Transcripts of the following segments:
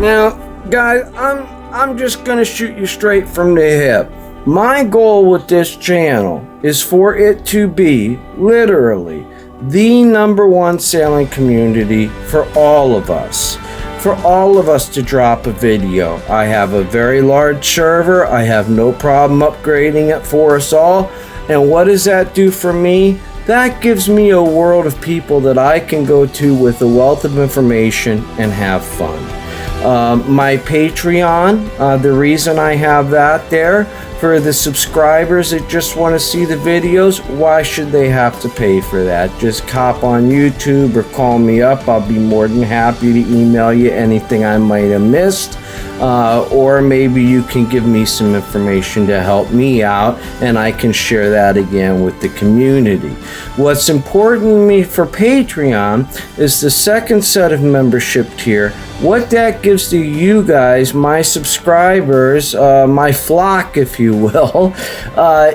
Now, guys, I'm just gonna shoot you straight from the hip. My goal with this channel is for it to be literally the #1 sailing community for all of us. For all of us to drop a video. I have a very large server. I have no problem upgrading it for us all. And what does that do for me? That gives me a world of people that I can go to with a wealth of information and have fun. My Patreon, the reason I have that there, for the subscribers that just want to see the videos, why should they have to pay for that? Just cop on YouTube or call me up. I'll be more than happy to email you anything I might have missed. Or maybe you can give me some information to help me out and I can share that again with the community. What's important to me for Patreon is the second set of membership tier. What that gives to you guys, my subscribers, my flock, if you will,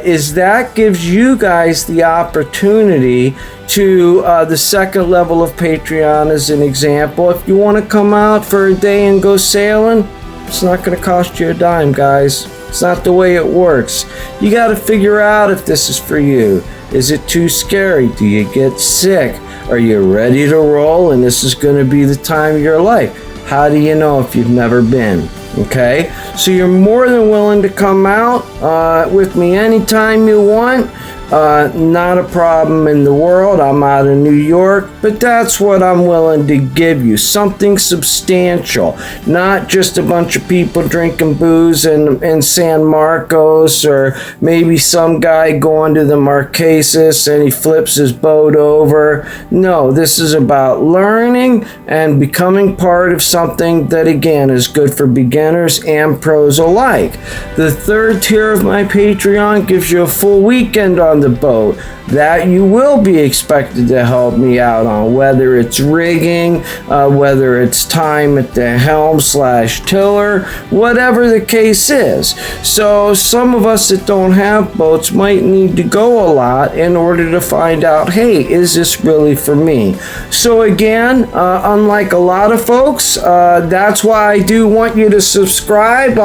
is that gives you guys the opportunity to the second level of Patreon. As an example, if you want to come out for a day and go sailing, it's not going to cost you a dime, guys. It's not the way it works. You got to figure out if this is for you. Is it too scary? Do you get sick? Are you ready to roll and this is going to be the time of your life? How do you know if you've never been? Okay, so you're more than willing to come out with me anytime you want. Not a problem in the world. I'm out of New York, but that's what I'm willing to give you. Something substantial, not just a bunch of people drinking booze in San Marcos, or maybe some guy going to the Marquesas and he flips his boat over. No, this is about learning and becoming part of something that, again, is good for beginners and pros alike. The third tier of my Patreon gives you a full weekend on the boat that you will be expected to help me out on, whether it's rigging, whether it's time at the helm / tiller, whatever the case is. So some of us that don't have boats might need to go a lot in order to find out, hey, is this really for me? So again, unlike a lot of folks, that's why I do want you to subscribe.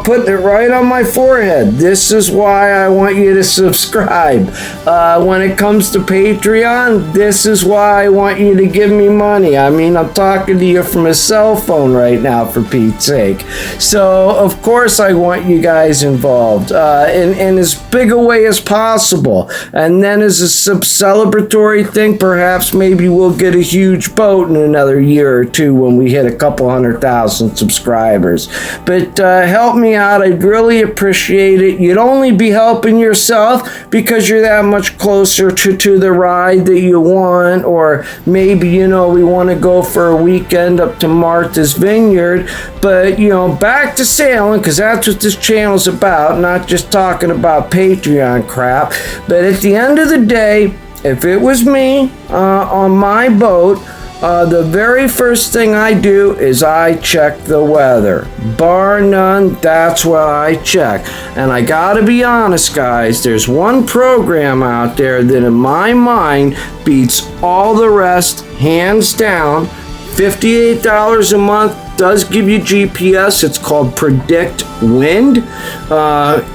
Putting it right on my forehead. This is why I want you to subscribe. When it comes to Patreon, this is why I want you to give me money. I mean, I'm talking to you from a cell phone right now, for Pete's sake. So, of course, I want you guys involved in as big a way as possible. And then as a celebratory thing, perhaps maybe we'll get a huge boat in another year or two when we hit a couple 100,000 subscribers. But help me out. I'd really appreciate it. You'd only be helping yourself because you're that much closer to the ride that you want. Or maybe, we want to go for a weekend up to Martha's Vineyard. But, back to sailing, because that's what this channel's about, not just talking about Patreon crap. But at the end of the day, if it was me on my boat, the very first thing I do is I check the weather. Bar none, that's what I check. And I gotta be honest, guys, there's one program out there that in my mind beats all the rest, hands down. $58 a month, does give you GPS. It's called Predict Wind.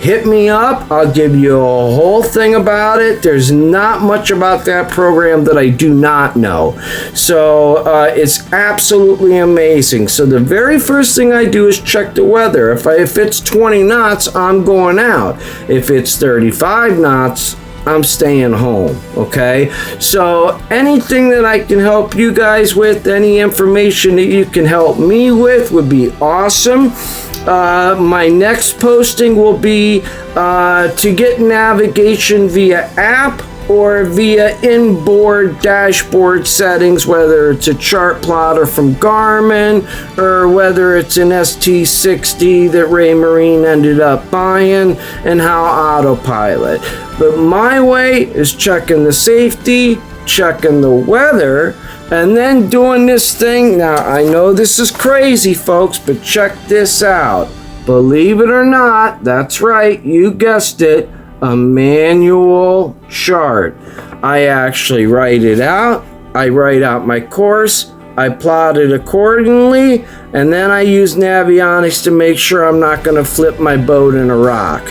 Hit me up. I'll give you a whole thing about it. There's not much about that program that I do not know. So it's absolutely amazing. So the very first thing I do is check the weather. If it's 20 knots, I'm going out. If it's 35 knots, I'm staying home, okay? So anything that I can help you guys with, any information that you can help me with would be awesome. My next posting will be to get navigation via app or via inboard dashboard settings, whether it's a chart plotter from Garmin or whether it's an ST60 that Ray Marine ended up buying, and how autopilot. But my way is checking the safety, checking the weather, and then doing this thing. Now, I know this is crazy, folks, but check this out. Believe it or not, that's right, you guessed it, a manual chart. I actually write it out. I write out my course. I plot it accordingly, and then I use Navionics to make sure I'm not going to flip my boat in a rock.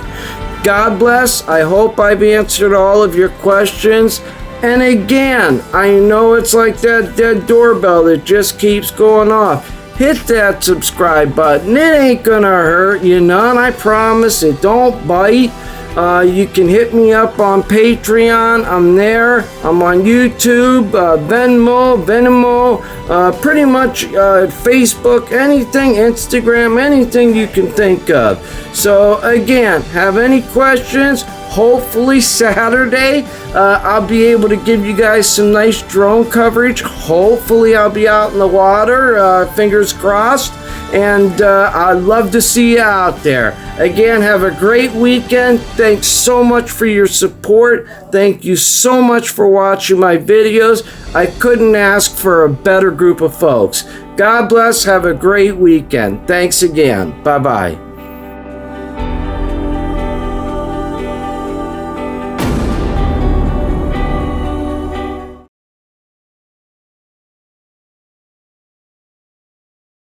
God bless. I hope I've answered all of your questions. And again, I know it's like that dead doorbell that just keeps going off. Hit that subscribe button. It ain't gonna hurt you none. I promise it don't bite. You can hit me up on Patreon. I'm there. I'm on YouTube, Venmo, pretty much Facebook, anything, Instagram, anything you can think of. So again, have any questions? Hopefully Saturday, I'll be able to give you guys some nice drone coverage. Hopefully I'll be out in the water, fingers crossed. And I'd love to see you out there. Again, have a great weekend. Thanks so much for your support. Thank you so much for watching my videos. I couldn't ask for a better group of folks. God bless. Have a great weekend. Thanks again. Bye-bye.